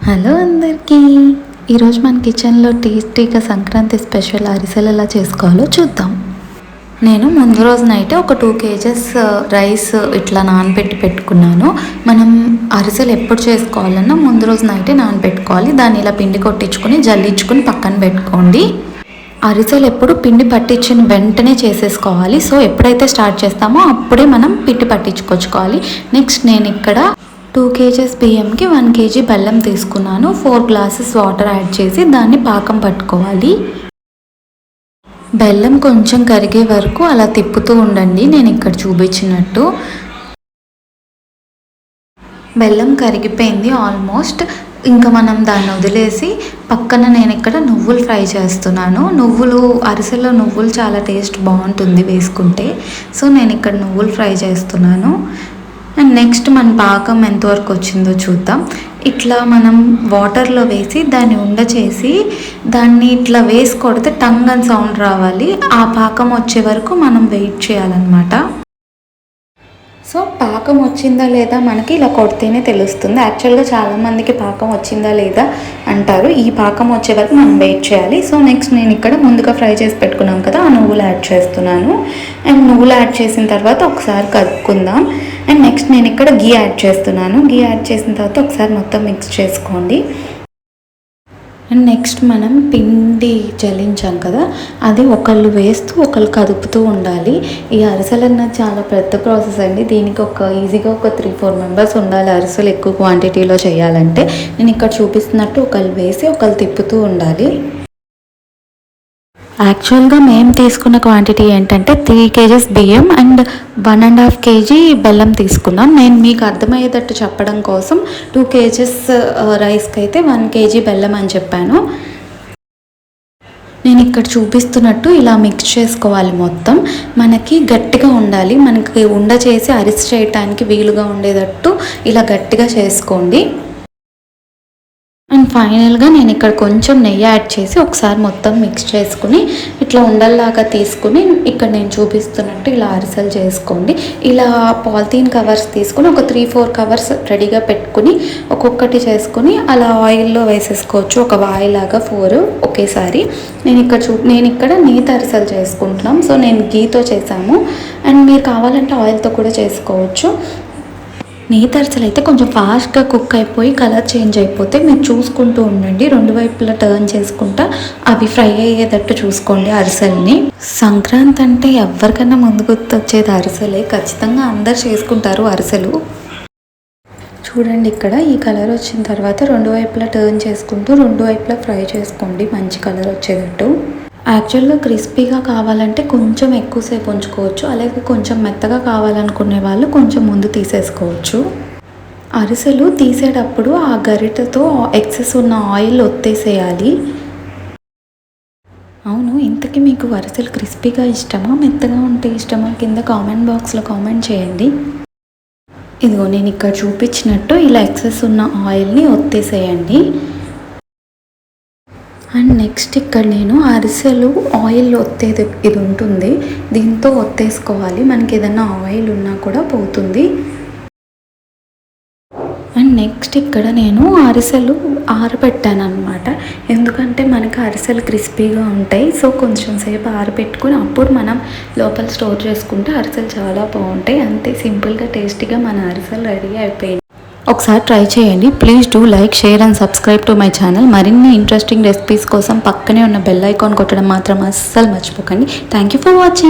Hello అందరికీ, ఈరోజు మన కిచెన్లో టేస్టీగా సంక్రాంతి స్పెషల్ అరిసెలు ఎలా చేసుకోవాలో చూద్దాం. నేను ముందు రోజు నైట్ ఒక 2 kgs రైస్ ఇట్లా నానబెట్టి పెట్టుకున్నాను. మనం అరిసెలు ఎప్పుడు చేసుకోవాలన్నా ముందు రోజు నైటే నానబెట్టుకోవాలి. దాన్ని ఇలా పిండి కొట్టించుకొని జల్లించుకొని పక్కన పెట్టుకోండి. అరిసెలు ఎప్పుడు పిండి పట్టించిన వెంటనే చేసేసుకోవాలి. సో ఎప్పుడైతే స్టార్ట్ చేస్తామో అప్పుడే మనం పిండి పట్టించుకొచ్చుకోవాలి. నెక్స్ట్ నేను ఇక్కడ 2 kgs బియ్యంకి 1 kg బెల్లం తీసుకున్నాను. 4 glasses వాటర్ యాడ్ చేసి దాన్ని పాకం పట్టుకోవాలి. బెల్లం కొంచెం కరిగే వరకు అలా తిప్పుతూ ఉండండి. నేను ఇక్కడ చూపించినట్టు బెల్లం కరిగిపోయింది ఆల్మోస్ట్. ఇంకా మనం దాన్ని వదిలేసి పక్కన నేను ఇక్కడ నువ్వులు ఫ్రై చేస్తున్నాను. అరిసెలో నువ్వులు చాలా టేస్ట్ బాగుంటుంది వేసుకుంటే. సో నేను ఇక్కడ నువ్వులు ఫ్రై చేస్తున్నాను. అండ్ నెక్స్ట్ మన పాకం ఎంతవరకు వచ్చిందో చూద్దాం. ఇట్లా మనం వాటర్లో వేసి దాన్ని చేసి దాన్ని ఇట్లా వేసి కొడితే టంగ్ అని సౌండ్ రావాలి. ఆ పాకం వచ్చే వరకు మనం వెయిట్ చేయాలన్నమాట. సో పాకం వచ్చిందా లేదా మనకి ఇలా కొడితేనే తెలుస్తుంది. యాక్చువల్గా చాలామందికి పాకం వచ్చిందా లేదా అంటారు. ఈ పాకం వచ్చే వరకు మనం వెయిట్ చేయాలి. సో నెక్స్ట్ నేను ఇక్కడ ముందుగా ఫ్రై చేసి పెట్టుకున్నాం కదా, ఆ నువ్వులు యాడ్ చేస్తున్నాను. అండ్ నువ్వులు యాడ్ చేసిన తర్వాత ఒకసారి కలుపుకుందాం. అండ్ నెక్స్ట్ నేను ఇక్కడ గీ యాడ్ చేస్తున్నాను. గీ యాడ్ చేసిన తర్వాత ఒకసారి మొత్తం మిక్స్ చేసుకోండి. అండ్ నెక్స్ట్ మనం పిండి జల్లించాం కదా, అది ఒకళ్ళు వేస్తూ ఒకళ్ళు కదుపుతూ ఉండాలి. ఈ అరిసెలు అన్నది చాలా పెద్ద ప్రాసెస్ అండి. దీనికి ఈజీగా ఒక 3-4 మెంబర్స్ ఉండాలి అరిసెలు ఎక్కువ క్వాంటిటీలో చేయాలంటే. నేను ఇక్కడ చూపిస్తున్నట్టు ఒకళ్ళు వేసి ఒకళ్ళు తిప్పుతూ ఉండాలి. యాక్చువల్గా మేము తీసుకున్న క్వాంటిటీ ఏంటంటే 3 kgs బియ్యం అండ్ 1.5 kg బెల్లం తీసుకున్నాం. నేను మీకు అర్థమయ్యేటట్టు చెప్పడం కోసం 2 kgs రైస్కి అయితే 1 kg బెల్లం అని చెప్పాను. నేను ఇక్కడ చూపిస్తున్నట్టు ఇలా మిక్స్ చేసుకోవాలి. మొత్తం మనకి గట్టిగా ఉండాలి. మనకి ఉండ చేసి అరిసి చేయటానికి వీలుగా ఉండేటట్టు ఇలా గట్టిగా చేసుకోండి. అండ్ ఫైనల్గా నేను ఇక్కడ కొంచెం నెయ్యి యాడ్ చేసి ఒకసారి మొత్తం మిక్స్ చేసుకుని ఇట్లా ఉండల్లాగా తీసుకుని ఇక్కడ నేను చూపిస్తున్నట్టు ఇలా అరిసెలు చేసుకోండి. ఇలా పాలిథీన్ కవర్స్ తీసుకుని ఒక 3-4 కవర్స్ రెడీగా పెట్టుకుని ఒక్కొక్కటి చేసుకుని అలా ఆయిల్లో వేసేసుకోవచ్చు. ఒక వాయిలాగా 4 ఒకేసారి. నేను ఇక్కడ నేత అరిసెలు చేసుకుంటున్నాం. సో నేను గీతో చేశాము. అండ్ మీరు కావాలంటే ఆయిల్తో కూడా చేసుకోవచ్చు. నేతి అరిసెలు అయితే కొంచెం ఫాస్ట్గా కుక్ అయిపోయి కలర్ చేంజ్ అయిపోతే మీరు చూసుకుంటూ ఉండండి. 2 వైపులా టర్న్ చేసుకుంటా అవి ఫ్రై అయ్యేటట్టు చూసుకోండి అరిసెల్ని. సంక్రాంతి అంటే ఎవరికైనా ముందు గుర్తొచ్చేది అరిసెలే. ఖచ్చితంగా అందరు చేసుకుంటారు అరిసెలు. చూడండి ఇక్కడ ఈ కలర్ వచ్చిన తర్వాత 2 వైపులా టర్న్ చేసుకుంటూ 2 వైపులా ఫ్రై చేసుకోండి మంచి కలర్ వచ్చేటట్టు. యాక్చువల్గా క్రిస్పీగా కావాలంటే కొంచెం ఎక్కువసేపు ఉంచుకోవచ్చు. అలాగే కొంచెం మెత్తగా కావాలనుకునే వాళ్ళు కొంచెం ముందు తీసేసుకోవచ్చు. అరిసెలు తీసేటప్పుడు ఆ గరిటెతో ఎక్సెస్ ఉన్న ఆయిల్ ఒత్తేసేయాలి. అవును, ఇంతకీ మీకు అరిసెలు క్రిస్పీగా ఇష్టమా మెత్తగా ఉంటే ఇష్టమా కింద కామెంట్ బాక్స్లో కామెంట్ చేయండి. ఇదిగో నేను ఇక్కడ చూపించినట్టు ఇలా ఎక్సెస్ ఉన్న ఆయిల్ని ఒత్తేసేయండి. అండ్ నెక్స్ట్ ఇక్కడ నేను అరిసెలు ఆయిల్ ఒత్తేది ఇది ఉంటుంది, దీంతో ఒత్తేసుకోవాలి. మనకి ఏదైనా ఆయిల్ ఉన్నా కూడా పోతుంది. అండ్ నెక్స్ట్ ఇక్కడ నేను అరిసెలు ఆరబెట్టాను అనమాట. ఎందుకంటే మనకి అరిసెలు క్రిస్పీగా ఉంటాయి. సో కొంచెం సేపు ఆరబెట్టుకుని అప్పుడు మనం లోపల స్టోర్ చేసుకుంటే అరిసెలు చాలా బాగుంటాయి. అంతే సింపుల్గా టేస్టీగా మన అరిసెలు రెడీ అయిపోయింది. ఒకసారి ట్రై చేయండి. Please do like, share and subscribe to my channel. మరిన్ని ఇంట్రెస్టింగ్ రెసిపీస్ కోసం పక్కనే ఉన్న బెల్ ఐకాన్ కొట్టడం మాత్రం అస్సలు మర్చిపోకండి. Thank you for watching.